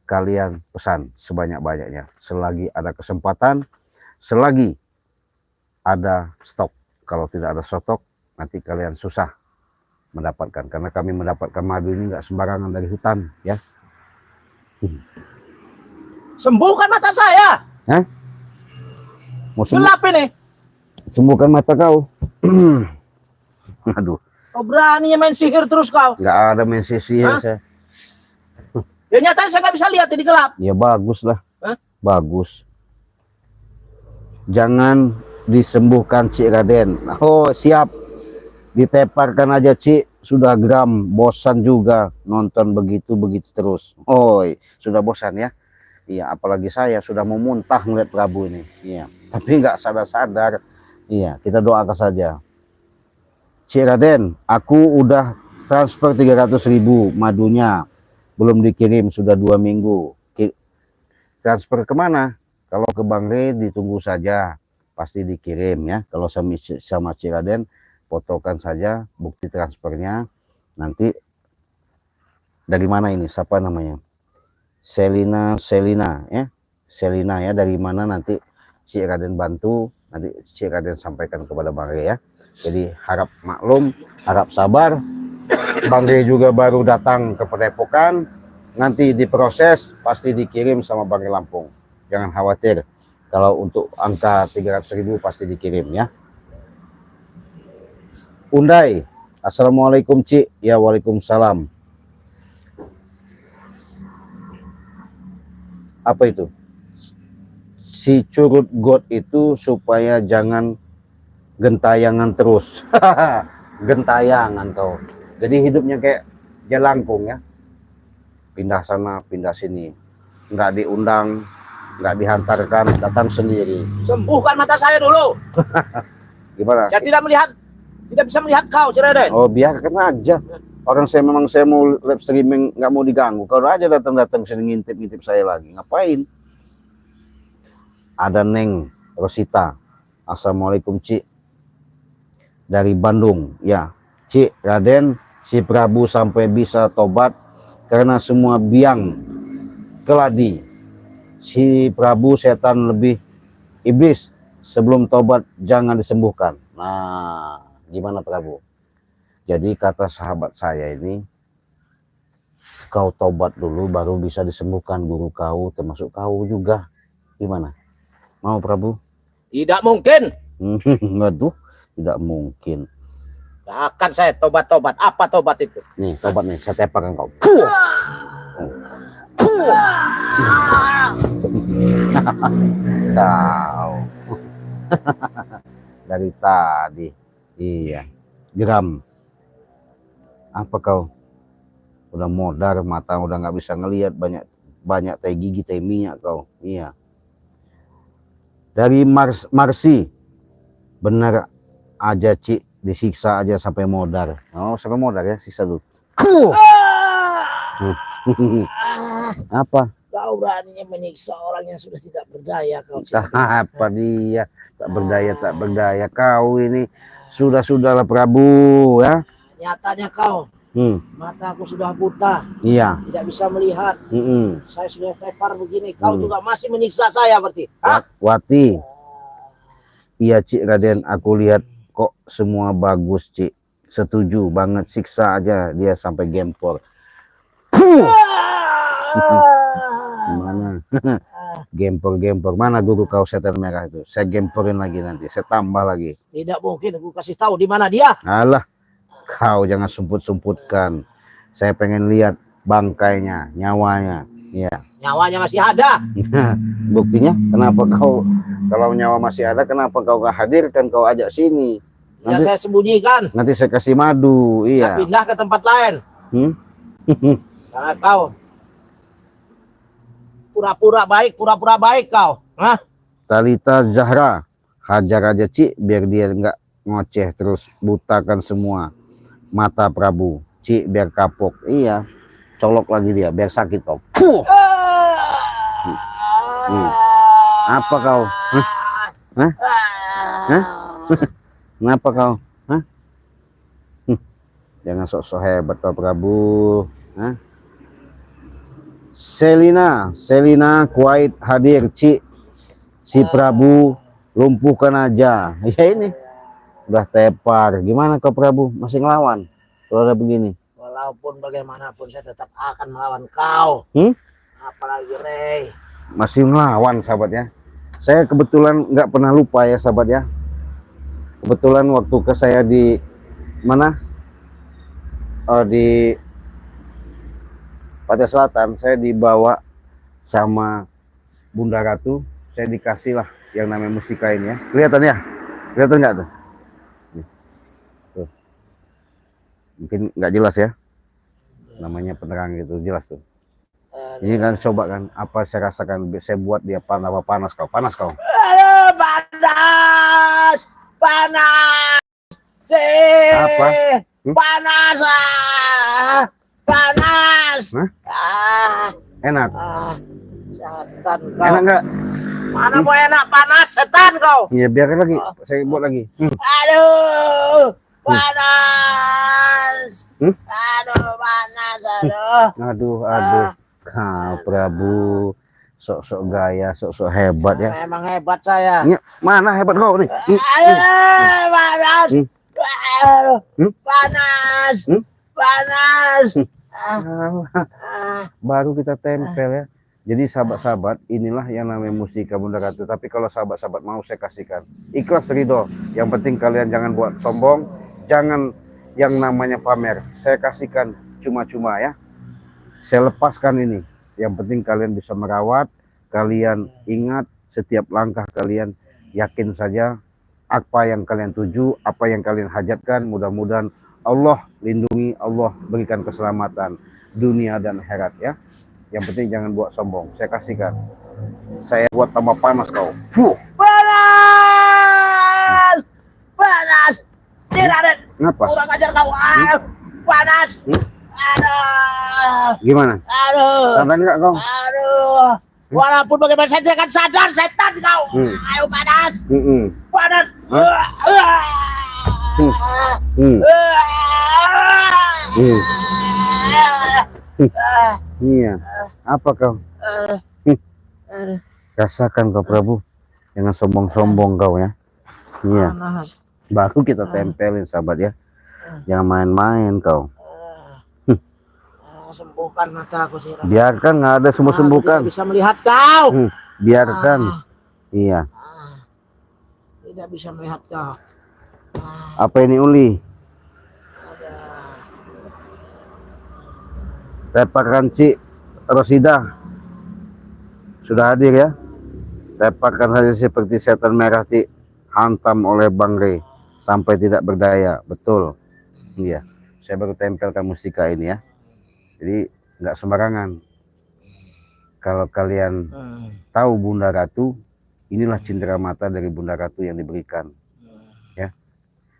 kalian pesan sebanyak-banyaknya selagi ada kesempatan, selagi ada stok. Kalau tidak ada stok, nanti kalian susah mendapatkan, karena kami mendapatkan madu ini nggak sembarangan dari hutan ya.
Sembuhkan mata saya.
Hah? Mau
Gelap ini.
sembuhkan mata kau? Aduh,
Kau beraninya main sihir terus kau.
nggak ada main sihir saya.
Ya nyata saya nggak bisa lihat ini gelap.
Ya bagus lah.
Hah?
Bagus. Jangan disembuhkan Cik Raden. Oh siap. Diteparkan aja Cik. Sudah geram. Bosan juga nonton begitu-begitu terus. Oh sudah bosan ya. Iya, apalagi saya sudah mau muntah ngeliat Prabu ini. Iya. Tapi nggak sadar-sadar. Iya, kita doakan saja. Cik Raden, aku udah transfer 300.000 madunya. Belum dikirim, sudah 2 minggu. Transfer kemana? Kalau ke Bang Re ditunggu saja, pasti dikirim ya. Kalau sama Cik Raden, fotokan saja bukti transfernya. Nanti dari mana ini? Siapa namanya? Selina ya. Selina ya, dari mana nanti Cik Raden bantu, nanti Cik Raden sampaikan kepada Bang Rey ya. Jadi harap maklum, harap sabar. Bang Rey juga baru datang ke Padepokan, nanti diproses pasti dikirim sama Bang Rey Lampung. Jangan khawatir, kalau untuk angka 300.000 pasti dikirim ya. Undai, assalamualaikum Cik. Ya waalaikumsalam. Apa itu? Si curut got itu supaya jangan gentayangan terus. Gentayangan kau. Jadi hidupnya kayak jelangkung ya. Pindah sana, pindah sini. Nggak diundang, nggak dihantarkan, datang sendiri.
Sembuhkan mata saya dulu.
Gimana?
Saya tidak bisa melihat kau, Cik Raden.
Oh biarkan aja. Orang saya mau live streaming, nggak mau diganggu. Kalau aja datang sini ngintip saya lagi. Ngapain? Ada Neng Rosita. Assalamualaikum Cik. Dari Bandung. Ya, Cik Raden, si Prabu sampai bisa tobat karena semua biang keladi. Si Prabu setan lebih iblis. Sebelum tobat jangan disembuhkan. Nah, gimana Prabu? Jadi kata sahabat saya ini, kau tobat dulu baru bisa disembuhkan guru kau, termasuk kau juga. Gimana? Mau Prabu?
Tidak mungkin.
Waduh, tidak mungkin.
Gak akan saya tobat-tobat. Apa tobat itu?
Nih, tobat nih, saya tepakan kau. Kau. Dari tadi. Iya. Geram. Apa kau? Udah modar, mata udah nggak bisa ngelihat, banyak tai gigi, tai minyak kau. Iya. Dari Marsi. Benar aja Cik, disiksa aja sampai modar. Oh, sampai modar ya, siksa dulu. Apa?
Kau beraninya menyiksa orang yang sudah tidak berdaya kau.
Apa dia? Tak berdaya kau ini. Sudahlah Prabu ya.
Nyatanya kau. Mataku sudah buta.
Iya.
Tidak bisa melihat. Saya sudah tepar begini. Kau juga masih menyiksa saya berarti.
Wati. Iya Cik Raden, aku lihat kok semua bagus Cik. Setuju banget, siksa aja dia sampai gempor. Mana? Gempor. Mana guru kau setan merah itu? Saya gemporin lagi nanti, saya tambah lagi.
Tidak mungkin aku kasih tahu di mana dia.
Alah, kau jangan sumput-sumputkan. Saya pengen lihat bangkainya, nyawanya. Iya.
Nyawanya masih ada.
Buktinya kenapa kau, kalau nyawa masih ada, kenapa kau gak hadirkan, kau ajak sini? Nanti,
saya sembunyikan.
Nanti saya kasih madu. Iya.
Saya pindah ke tempat lain. Karena kau pura-pura baik kau.
Talita Zahra, hajar aja Cik biar dia nggak ngoceh terus, butakan semua mata Prabu. Cik biar kapok. Iya. Colok lagi dia biar sakit kau. Apa kau? Kenapa kau? Jangan sok-sok hebat kau Prabu. Selina Kuwait hadir Cik. Si Prabu lumpuhkan aja. Ya ini udah tepar. Gimana kau Prabu? Masih ngelawan kalau ada begini?
Walaupun bagaimanapun saya tetap akan melawan kau. Apalagi Rey.
Masih ngelawan sahabat ya. Saya kebetulan nggak pernah lupa ya sahabat ya. Kebetulan waktu ke saya di mana? Di Pantai Selatan, saya dibawa sama Bunda Ratu. Saya dikasih lah yang namanya mustika ini ya. Kelihatan ya? Kelihatan nggak tuh? Tuh. Mungkin nggak jelas ya. Namanya penerang gitu, jelas tuh. Ini kan coba kan, apa saya rasakan, saya buat dia panas kau. Panas. Apa?
Panas.
Enak.
Setan kau.
Enak nggak?
Mana mau enak, panas setan kau.
Iya biarkan lagi, saya buat lagi.
Aduh, panas. Aduh, panas.
Aduh. Kau Prabu, sok-sok gaya, sok-sok hebat ya.
Emang hebat saya.
Ini, mana hebat kau nih?
Panas.
Hmm.
Aduh,
Hmm?
panas.
Hmm?
Panas.
Baru kita tempel ya. Jadi sahabat-sahabat, inilah yang namanya mustika Bunda Ratu. Tapi kalau sahabat-sahabat mau saya kasihkan, ikhlas ridho. Yang penting kalian jangan buat sombong, jangan yang namanya pamer. Saya kasihkan cuma-cuma ya. Saya lepaskan ini. Yang penting kalian bisa merawat, kalian ingat setiap langkah kalian, yakin saja apa yang kalian tuju, apa yang kalian hajatkan. Mudah-mudahan Allah lindungi, Allah berikan keselamatan dunia dan akhirat ya. Yang penting jangan buat sombong. Saya kasihkan. Saya buat tambah panas kau. Fuh.
Panas. Panas. Raden.
Ngapa?
Kurang ajar kau. Panas. Aduh.
Gimana?
Aduh.
Sadar nggak kau?
Aduh. Walaupun bagaimana saya akan sadar setan kau. Ayo panas. Panas.
Iya. Apa kau? Rasakan kau Prabu. Jangan sombong-sombong kau ya. Iya. Baru kita tempelin sahabat ya. Jangan main-main kau.
Sembuhkan mataku sih.
Biarkan, nggak ada sembuh sembuhkan.
Tidak bisa melihat kau.
Biarkan. Iya.
Tidak bisa melihat kau.
Apa ini uli? Tepak Ranci Rosida sudah hadir ya. Tepakkan saja seperti setan merah hantam oleh Bang Rey sampai tidak berdaya. Betul. Iya. Saya baru tempelkan mustika ini ya. Jadi nggak sembarangan. Kalau kalian tahu Bunda Ratu, inilah cindera mata dari Bunda Ratu yang diberikan. Ya.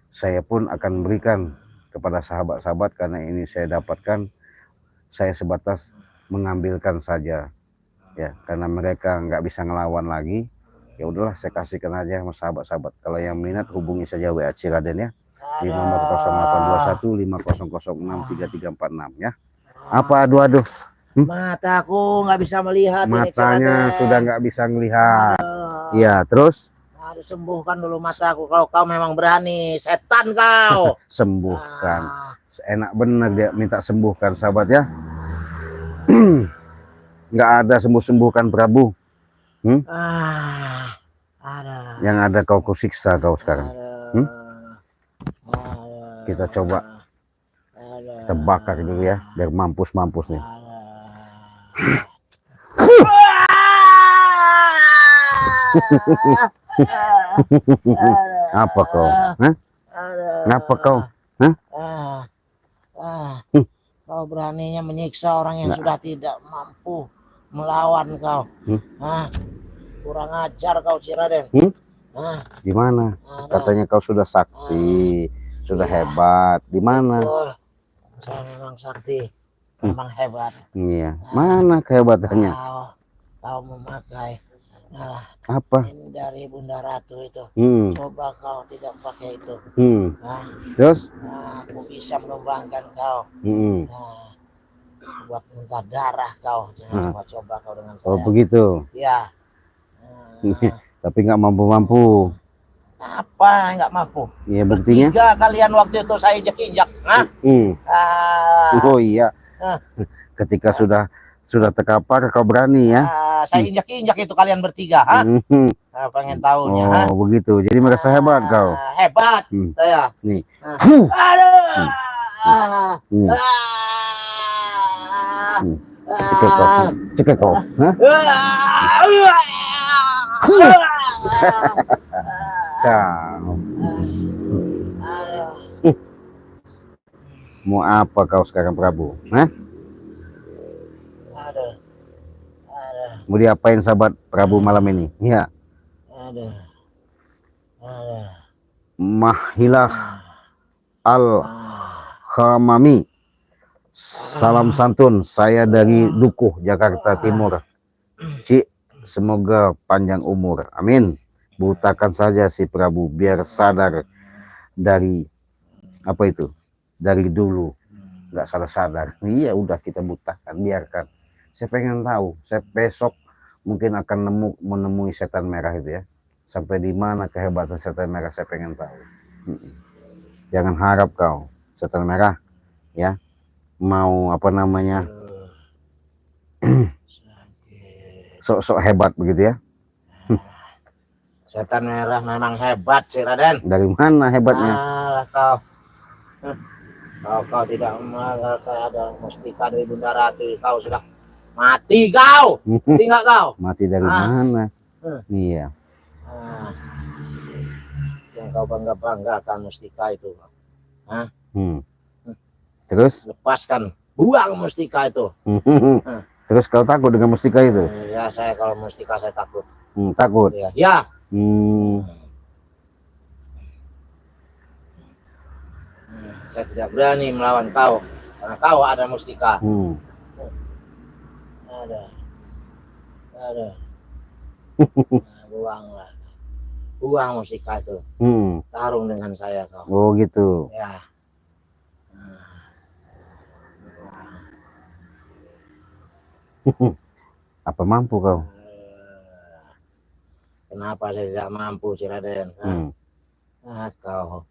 Saya pun akan memberikan kepada sahabat-sahabat karena ini saya dapatkan. Saya sebatas mengambilkan saja ya, karena mereka nggak bisa ngelawan lagi. Ya udahlah, saya kasihkan aja sama sahabat-sahabat. Kalau yang minat hubungi saja WA Raden ya di nomor 0821 5006 3346 ya. Apa aduh
Mataku nggak bisa melihat.
Matanya sudah nggak bisa melihat. Iya, terus
harus sembuhkan dulu mataku. Kalau kau memang berani, setan kau.
sembuhkan. Enak bener dia minta sembuhkan sahabat ya. Nggak ada sembuh-sembuhkan Prabu. Yang ada kau kusiksa kau sekarang. Kita coba kita bakar dulu ya biar mampus nih. Apa kau? Ngapa kau?
Kau beraninya menyiksa orang yang sudah tidak mampu melawan kau. Kurang ajar kau Raden.
Di mana? Katanya kau sudah sakti, sudah hebat. Di mana?
Saya memang sakti, memang hebat.
Iya. Mana kehebatannya?
Kau memakai
apa
ini dari Bunda Ratu itu. Coba kau tidak pakai itu.
Terus?
Aku bisa menumbangkan kau. Buat muntah darah kau. Jangan coba kau dengan saya.
Oh begitu.
Ya.
Tapi nggak mampu-mampu.
Apa nggak mampu?
Iya buktinya.
3 kalian waktu itu saya injak-injak.
Oh iya. Ketika sudah terkapar kau berani ya.
Saya injak-injak itu kalian bertiga. Pengen tahunya.
Oh begitu. Jadi merasa hebat kau.
Hebat. Saya.
Nih.
Aduh.
Cekek kau. Kau. Mau apa kau sekarang Prabu? Mau diapain sahabat Prabu malam ini? Ya. Mahilah Al-Khamami. Salam santun, saya dari Dukuh, Jakarta Timur. Cik, semoga panjang umur. Amin. Butakan saja si Prabu biar sadar dari apa itu? Dari dulu. Nggak sadar. Iya udah kita butakan, biarkan. Saya pengen tahu, saya besok mungkin akan menemui setan merah itu ya. Sampai di mana kehebatan setan merah saya pengen tahu. Jangan harap kau setan merah ya mau apa namanya sok-sok hebat begitu ya.
Setan merah memang hebat sih Raden.
Dari mana hebatnya?
Kau tidak ada mustika dari Bunda Ratu, kau sudah mati kau. Mati nggak kau?
Mati dari mana? Iya.
Yang kau bangga-banggakan mustika itu.
Terus?
Lepaskan, buang mustika itu.
Terus kau takut dengan mustika itu?
Ya, saya kalau mustika saya takut.
Takut?
Ya. Saya tidak berani melawan kau karena kau ada mustika. Ada. Buanglah. Buang mustika itu. Tarung dengan saya kau.
Oh gitu.
Ya.
Apa mampu kau?
Kenapa saya tidak mampu, Raden? Kau.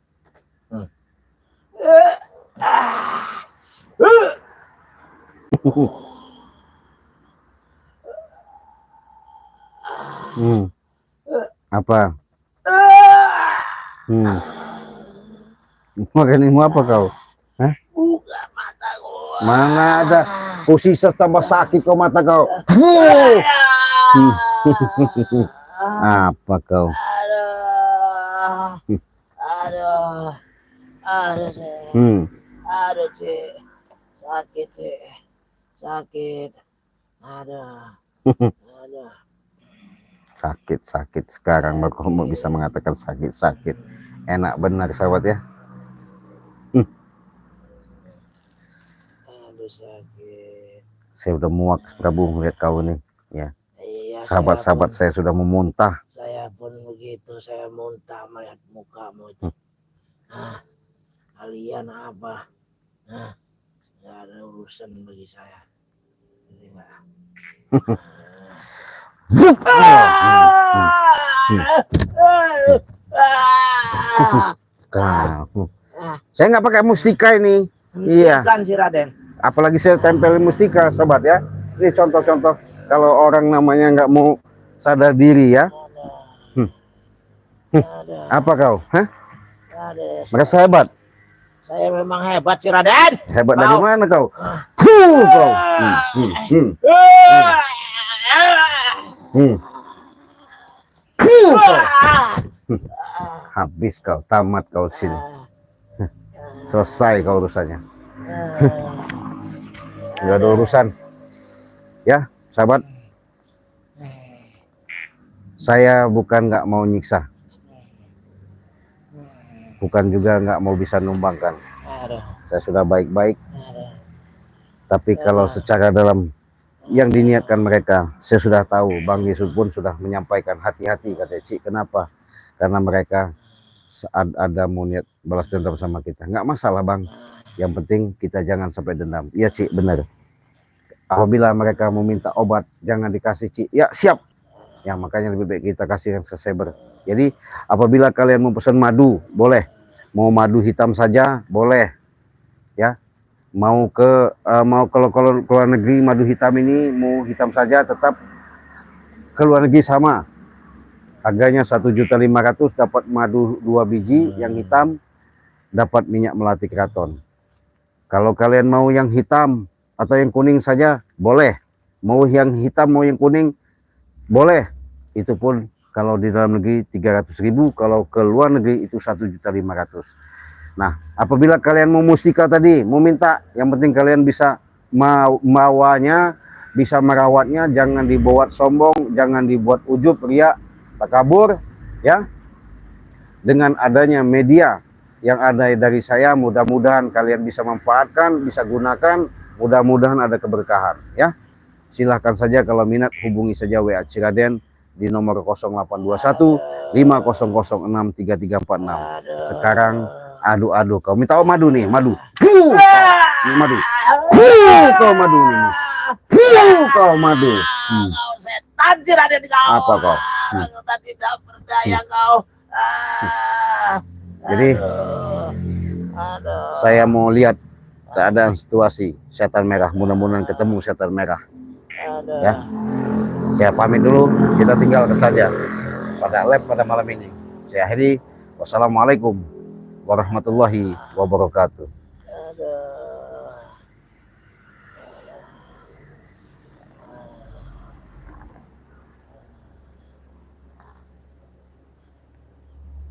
Apa? Makanmu apa kau? Hah?
Buka mataku.
Mana ada posisi tambah sakit kau mata kau. Apa kau?
Aduh, Cik. Sakit, Cik. Sakit.
Sakit sekarang baru kamu bisa mengatakan sakit. Enak benar sahabat ya.
Aduh, sakit.
Saya udah muak Prabu melihat kau nih ya.
Iya,
Sahabat-sahabat saya sudah memuntah.
Saya pun begitu, saya muntah melihat mukamu itu. Kalian apa? Gak ada urusan bagi saya.
Saya nggak pakai mustika ini. Iya.
Kan si Raden.
Apalagi saya tempelin mustika, sobat ya. Ini contoh-contoh kalau orang namanya nggak mau sadar diri ya. Apa kau? Merasa hebat?
Saya memang hebat si Raden.
Hebat dari mana kau? Habis kau, tamat kau sini. Selesai kau urusannya. Nggak ada urusan. Ya, sahabat. Saya bukan nggak mau nyiksa. Bukan juga nggak mau bisa numbangkan. Saya sudah baik-baik. Tapi kalau secara dalam yang diniatkan mereka, saya sudah tahu. Bang Yesus pun sudah menyampaikan hati-hati, kata Cik. Kenapa? Karena mereka ada mau niat balas dendam sama kita. Nggak masalah bang. Yang penting kita jangan sampai dendam. Iya Cik, benar. Apabila mereka meminta obat, jangan dikasih Cik. Ya siap. Ya makanya lebih baik kita kasih yang sesaber. Jadi apabila kalian mau pesan madu, boleh. Mau madu hitam saja, boleh. Ya. Mau kalau keluar negeri madu hitam ini mau hitam saja, tetap keluar negeri sama. Harganya 1.500.000 dapat madu 2 biji yang hitam, dapat minyak melati keraton. Kalau kalian mau yang hitam atau yang kuning saja, boleh. Mau yang hitam mau yang kuning, boleh. Itu pun kalau di dalam negeri 300.000, kalau ke luar negeri itu 1.500.000. Nah, apabila kalian mau mustika tadi, mau minta, yang penting kalian bisa mawanya, bisa merawatnya, jangan dibuat sombong, jangan dibuat ujub, riak, takabur, ya. Dengan adanya media yang ada dari saya, mudah-mudahan kalian bisa manfaatkan, bisa gunakan, mudah-mudahan ada keberkahan, ya. Silahkan saja kalau minat hubungi saja WA Ciraden di nomor 0821 5006 3346. Sekarang adu kau minta madu nih, madu. Madu. Kau madu nih. Kau madu.
Kau setan sih Raden kau.
Apa kau?
Sudah tidak berdaya kau.
Jadi
Aduh.
saya mau lihat keadaan situasi setan merah. Mudah-mudahan ketemu setan merah.
Aduh.
Ya. Saya pamit dulu. Kita tinggalkan saja pada lab pada malam ini. Saya akhiri. Wassalamualaikum warahmatullahi wabarakatuh.